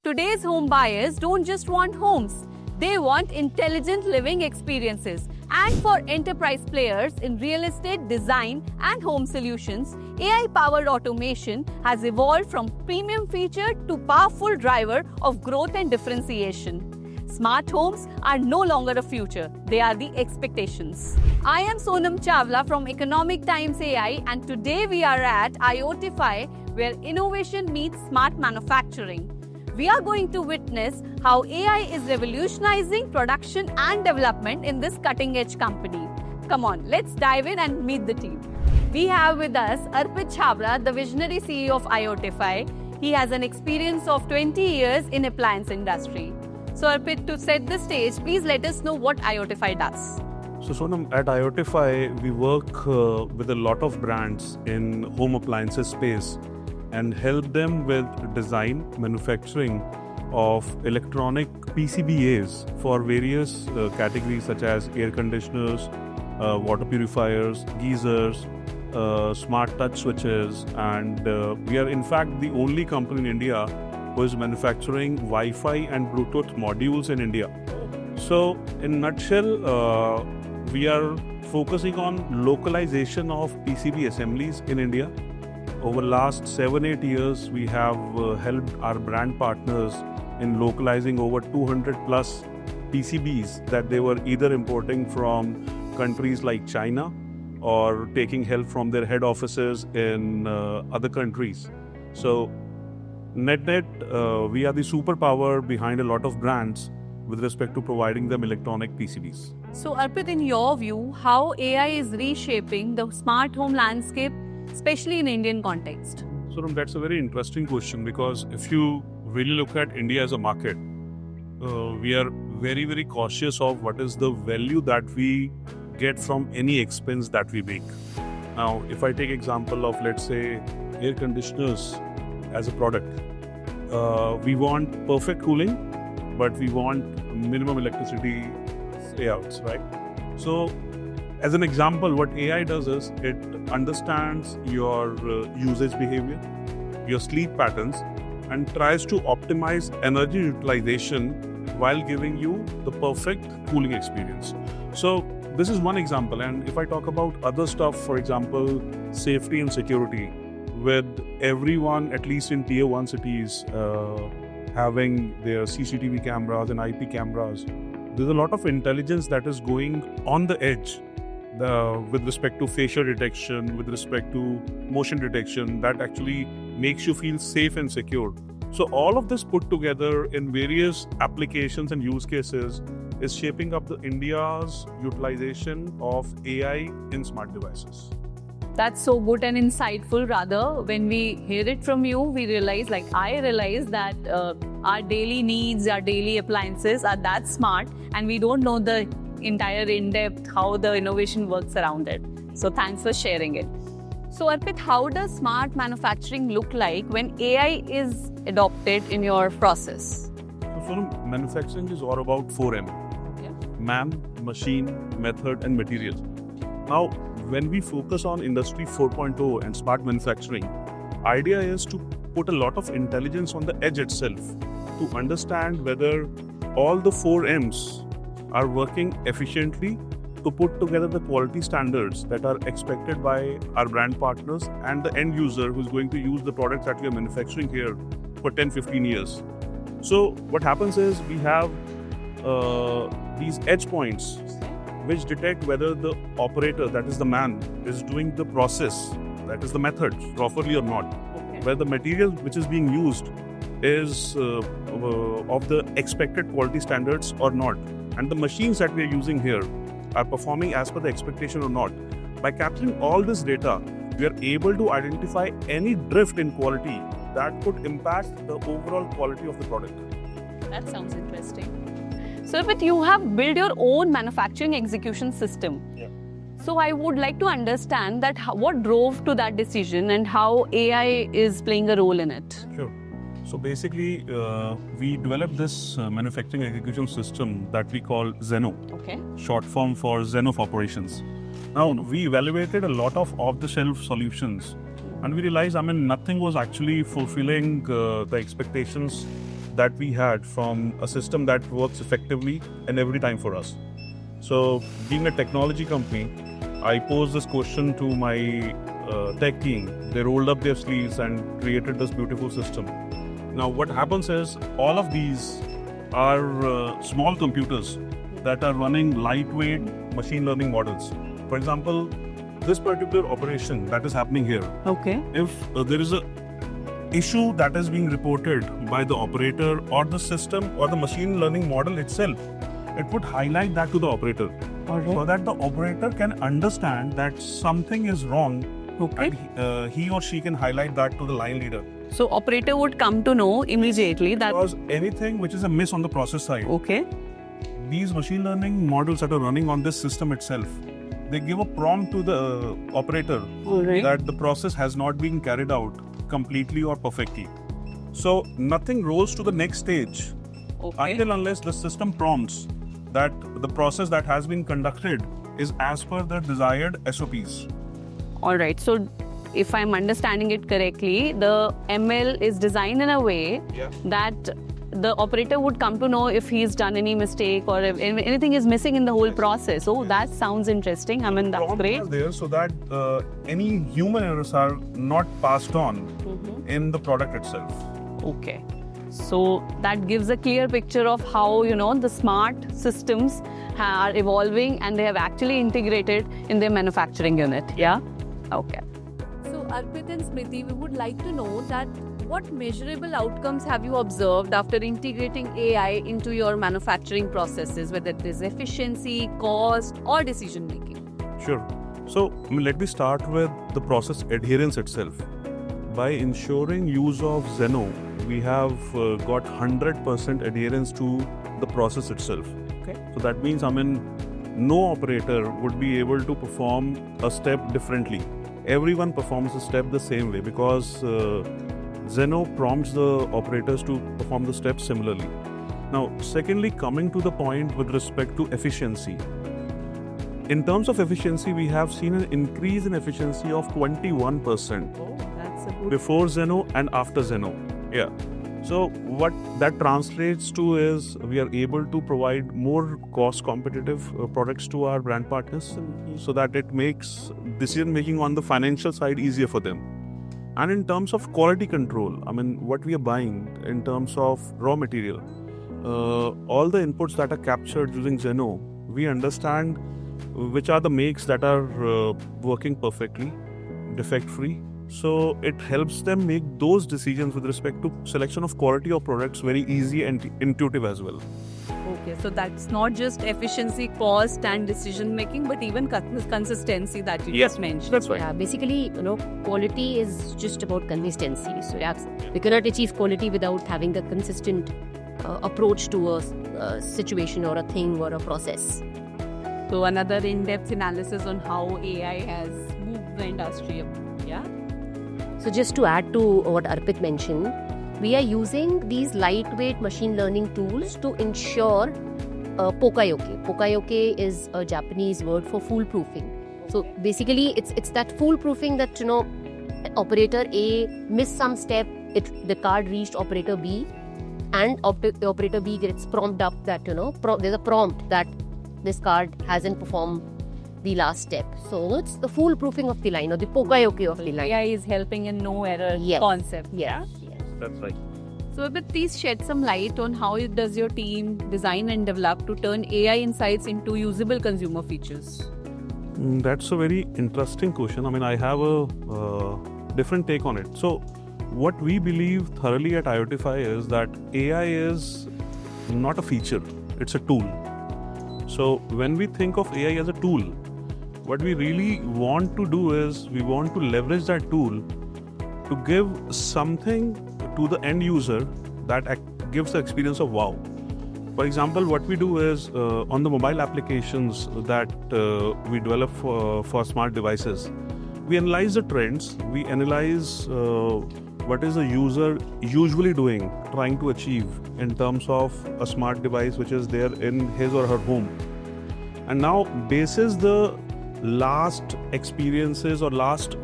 today's home buyers don't just want homes, they want intelligent living experiences. And for enterprise players in real estate, design, and home solutions, AI-powered automation has evolved from premium feature to powerful driver of growth and differentiation. Smart homes are no longer a future, they are the expectations. I am Sonam Chawla from Economic Times AI, and today we are at IoTify, where innovation meets smart manufacturing. We are going to witness how AI is revolutionizing production and development in this cutting-edge company. Come on, let's dive in and meet the team. We have with us Arpit Chhabra, the visionary CEO of IoTify. He has an experience of 20 years in appliance industry. So Arpit, to set the stage, please let us know what IoTify does. So Sonam, at IoTify, we work with a lot of brands in home appliances space and help them with design, manufacturing of electronic PCBAs for various categories such as air conditioners, water purifiers, geysers, smart touch switches, and we are in fact the only company in India who is manufacturing Wi-Fi and Bluetooth modules in India. So in a nutshell, we are focusing on localization of PCB assemblies in India. Over the last 7-8 years, we have helped our brand partners in localizing over 200 plus PCBs that they were either importing from countries like China or taking help from their head offices in other countries. So net, we are the superpower behind a lot of brands with respect to providing them electronic PCBs. So Arpit, in your view, how AI is reshaping the smart home landscape, especially in Indian context? So that's a very interesting question, because if you really look at India as a market, we are very, very cautious of what is the value that we get from any expense that we make. Now, if I take example of, let's say, air conditioners as a product, we want perfect cooling, but we want minimum electricity payouts, right? So, as an example, what AI does is it understands your usage behavior, your sleep patterns, and tries to optimize energy utilization while giving you the perfect cooling experience. So this is one example. And if I talk about other stuff, for example, safety and security, with everyone, at least in tier 1 cities, having their CCTV cameras and IP cameras, there's a lot of intelligence that is going on the edge with respect to facial detection, with respect to motion detection, that actually makes you feel safe and secure. So all of this put together in various applications and use cases is shaping up the India's utilization of AI in smart devices. That's so good and insightful. Rather, when we hear it from you, we realize, like I realize, that our daily needs, our daily appliances are that smart, and we don't know the entire in-depth how the innovation works around it. So thanks for sharing it. So Arpit, how does smart manufacturing look like when AI is adopted in your process? So manufacturing is all about 4M. Okay. Man, machine, method, and material. Now, when we focus on Industry 4.0 and smart manufacturing, idea is to put a lot of intelligence on the edge itself to understand whether all the 4Ms are working efficiently to put together the quality standards that are expected by our brand partners and the end user who's going to use the products that we are manufacturing here for 10-15 years. So what happens is we have these edge points which detect whether the operator, that is the man, is doing the process, that is the method, properly or not. Okay. Where the material which is being used is of the expected quality standards or not. And the machines that we are using here are performing as per the expectation or not. By capturing all this data, we are able to identify any drift in quality that could impact the overall quality of the product. That sounds interesting. So Arpit, you have built your own manufacturing execution system. Yeah. So I would like to understand that what drove to that decision and how AI is playing a role in it. Sure. So basically, we developed this manufacturing execution system that we call Zeno, Okay. short form for Zen of Operations. Now, we evaluated a lot of off-the-shelf solutions, and we realized, nothing was actually fulfilling the expectations that we had from a system that works effectively and every time for us. So, being a technology company, I posed this question to my tech team. They rolled up their sleeves and created this beautiful system. Now, what happens is all of these are small computers that are running lightweight machine learning models. For example, this particular operation that is happening here, Okay. if there is a issue that is being reported by the operator or the system or the machine learning model itself, it would highlight that to the operator so that the operator can understand that something is wrong, Okay. and he or she can highlight that to the line leader. So operator would come to know immediately that. Because anything which is a miss on the process side, Okay. these machine learning models that are running on this system itself, they give a prompt to the operator All right. that the process has not been carried out completely or perfectly. So nothing rolls to the next stage Okay. until unless the system prompts that the process that has been conducted is as per the desired SOPs. All right. So if I'm understanding it correctly, the ML is designed in a way that the operator would come to know if he's done any mistake or if anything is missing in the whole process. Oh, that sounds interesting. I mean, that's Prompts great. are there so that any human errors are not passed on in the product itself. Okay. So that gives a clear picture of how, the smart systems are evolving and they have actually integrated in their manufacturing unit. Yeah? Okay. So Arpit and Smriti, we would like to know that what measurable outcomes have you observed after integrating AI into your manufacturing processes, whether it is efficiency, cost, or decision making? Sure. So let me start with the process adherence itself. By ensuring use of Zeno, we have got 100% adherence to the process itself. Okay. So that means, no operator would be able to perform a step differently. Everyone performs the step the same way because Zeno prompts the operators to perform the steps similarly. Now, secondly, coming to the point with respect to efficiency. In terms of efficiency, we have seen an increase in efficiency of 21% Oh, that's a good. before Zeno and after Zeno. Yeah. So what that translates to is we are able to provide more cost competitive products to our brand partners so that it makes decision making on the financial side easier for them. And in terms of quality control, what we are buying in terms of raw material, all the inputs that are captured using Zeno, we understand which are the makes that are working perfectly, defect free. So it helps them make those decisions with respect to selection of quality of products very easy and intuitive as well. Okay, so that's not just efficiency, cost, and decision making, but even consistency that you just mentioned. That's right. Yeah, basically, quality is just about consistency. So, yeah, we cannot achieve quality without having a consistent approach to a situation or a thing or a process. So another in-depth analysis on how AI has moved the industry. Yeah. So, just to add to what Arpit mentioned, we are using these lightweight machine learning tools to ensure pokayoke. Pokayoke is a Japanese word for foolproofing. So basically, it's that foolproofing that operator A missed some step, the card reached operator B, and operator B gets prompted up that there's a prompt that this card hasn't performed the last step. So it's the foolproofing of the line or the pokayoke of the line. AI is helping in no error Yes. concept. Yeah. That's right. So, but please shed some light on how does your team design and develop to turn AI insights into usable consumer features? That's a very interesting question. I have a different take on it. So, what we believe thoroughly at IoTify is that AI is not a feature, it's a tool. So, when we think of AI as a tool, what we really want to do is we want to leverage that tool to give something to the end user that gives the experience of wow. For example, what we do is on the mobile applications that we develop for smart devices, we analyze the trends, we analyze what is the user usually doing, trying to achieve in terms of a smart device which is there in his or her home. And now, basis the last experiences or last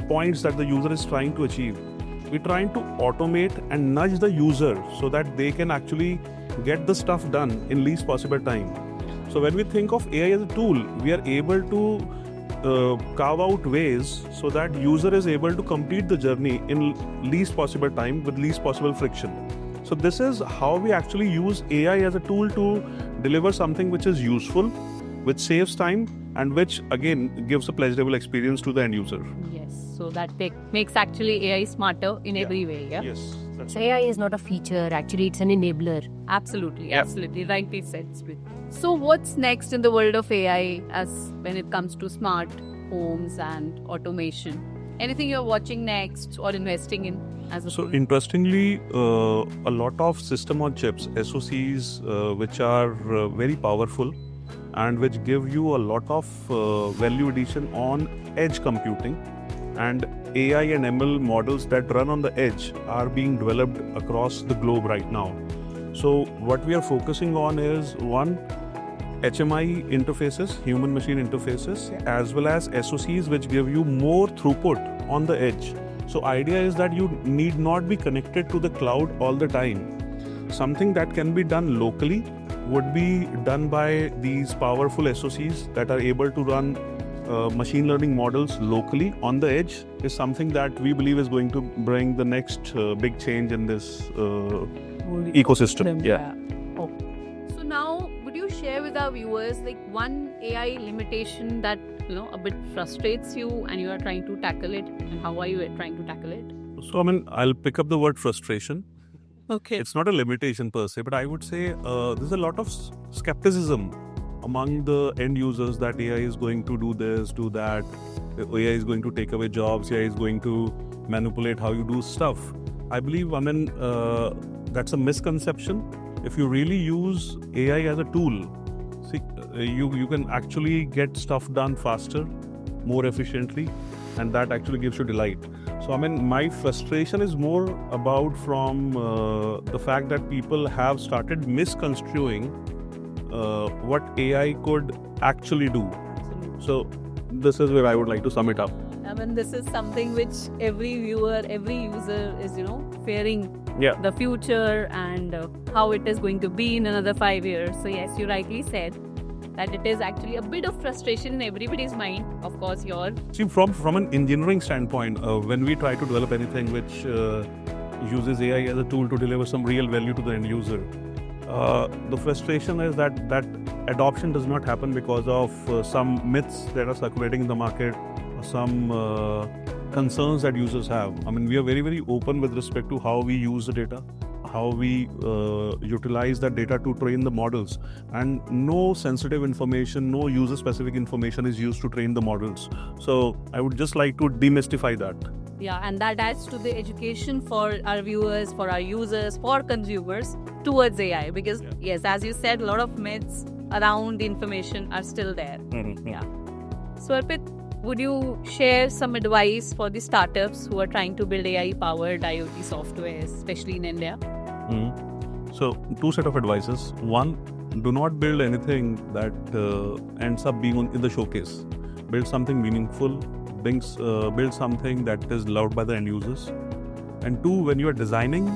points that the user is trying to achieve, we're trying to automate and nudge the user so that they can actually get the stuff done in least possible time. So when we think of AI as a tool, we are able to carve out ways so that user is able to complete the journey in least possible time with least possible friction. So this is how we actually use AI as a tool to deliver something which is useful, which saves time, and which again gives a pleasurable experience to the end user. Yes. So that makes actually AI smarter in every way. Yeah. Yes. That's So AI is not a feature, actually it's an enabler. Absolutely. Yeah. Absolutely. Rightly said, Smith. So what's next in the world of AI as when it comes to smart homes and automation? Anything you're watching next or investing in as a So tool? interestingly, a lot of system on chips, SoCs, which are very powerful and which give you a lot of value addition on edge computing, and AI and ML models that run on the edge are being developed across the globe right now. So what we are focusing on is one, HMI interfaces, human machine interfaces, as well as SoCs which give you more throughput on the edge. So idea is that you need not be connected to the cloud all the time. Something that can be done locally would be done by these powerful SoCs that are able to run machine learning models locally on the edge is something that we believe is going to bring the next big change in this ecosystem. Yeah. Okay. So now, would you share with our viewers like one AI limitation that a bit frustrates you and you are trying to tackle it, and how are you trying to tackle it? So I'll pick up the word frustration. Okay. It's not a limitation per se, but I would say there's a lot of skepticism among the end users that AI is going to do this, do that. AI is going to take away jobs. AI is going to manipulate how you do stuff. I believe, that's a misconception. If you really use AI as a tool, see, you can actually get stuff done faster, more efficiently, and that actually gives you delight. So my frustration is more about from the fact that people have started misconstruing what AI could actually do. Absolutely. So this is where I would like to sum it up. This is something which every viewer, every user is, fearing the future and how it is going to be in another 5 years. So yes, you rightly said that it is actually a bit of frustration in everybody's mind. Of course, See, from an engineering standpoint, when we try to develop anything which uses AI as a tool to deliver some real value to the end user, the frustration is that adoption does not happen because of some myths that are circulating in the market, or some concerns that users have. We are very, very open with respect to how we use the data, how we utilize that data to train the models, and no sensitive information, no user specific information is used to train the models. So I would just like to demystify that. Yeah, and that adds to the education for our viewers, for our users, for consumers towards AI. Because yes, as you said, a lot of myths around the information are still there. Yeah. So Arpit, would you share some advice for the startups who are trying to build AI-powered IoT software, especially in India? So, two set of advices. One, do not build anything that ends up being in the showcase. Build something meaningful. Build something that is loved by the end users. And two, when you are designing,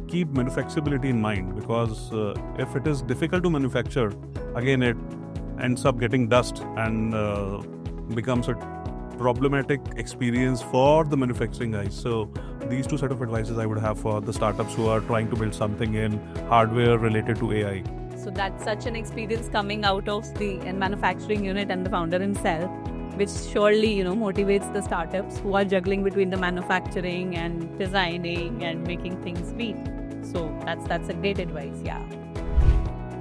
keep manufacturability in mind, because if it is difficult to manufacture, again it ends up getting dust and becomes a problematic experience for the manufacturing guys. So these two set of advices I would have for the startups who are trying to build something in hardware related to AI. So that's such an experience coming out of the manufacturing unit and the founder himself, which surely motivates the startups who are juggling between the manufacturing and designing and making things beat. So that's a great advice. Yeah.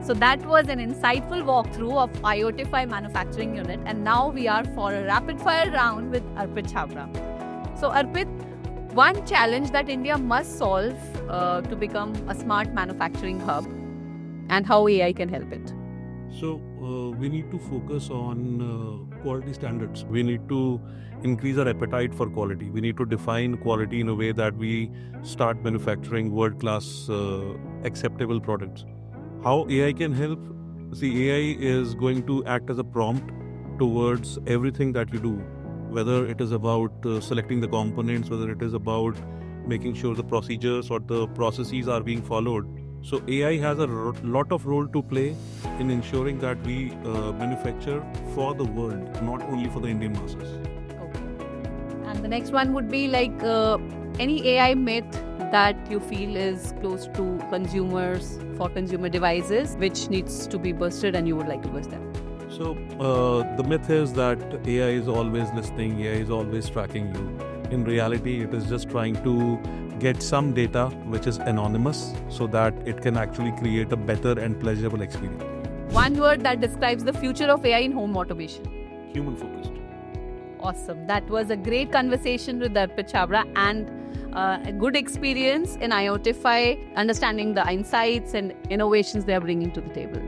So that was an insightful walkthrough of IoTify manufacturing unit, and now we are for a rapid fire round with Arpit Chhabra. So Arpit, one challenge that India must solve to become a smart manufacturing hub, and how AI can help it. So we need to focus on quality standards. We need to increase our appetite for quality. We need to define quality in a way that we start manufacturing world-class acceptable products. How AI can help? See, AI is going to act as a prompt towards everything that you do. whether it is about selecting the components, whether it is about making sure the procedures or the processes are being followed. So AI has a lot of role to play in ensuring that we manufacture for the world, not only for the Indian masses. Okay. And the next one would be like any AI myth that you feel is close to consumers for consumer devices, which needs to be busted and you would like to bust them. So the myth is that AI is always listening, AI is always tracking you. In reality, it is just trying to get some data which is anonymous so that it can actually create a better and pleasurable experience. One word that describes the future of AI in home automation. Human focused. Awesome. That was a great conversation with Arpit Chhabra and a good experience in IoTify, understanding the insights and innovations they are bringing to the table.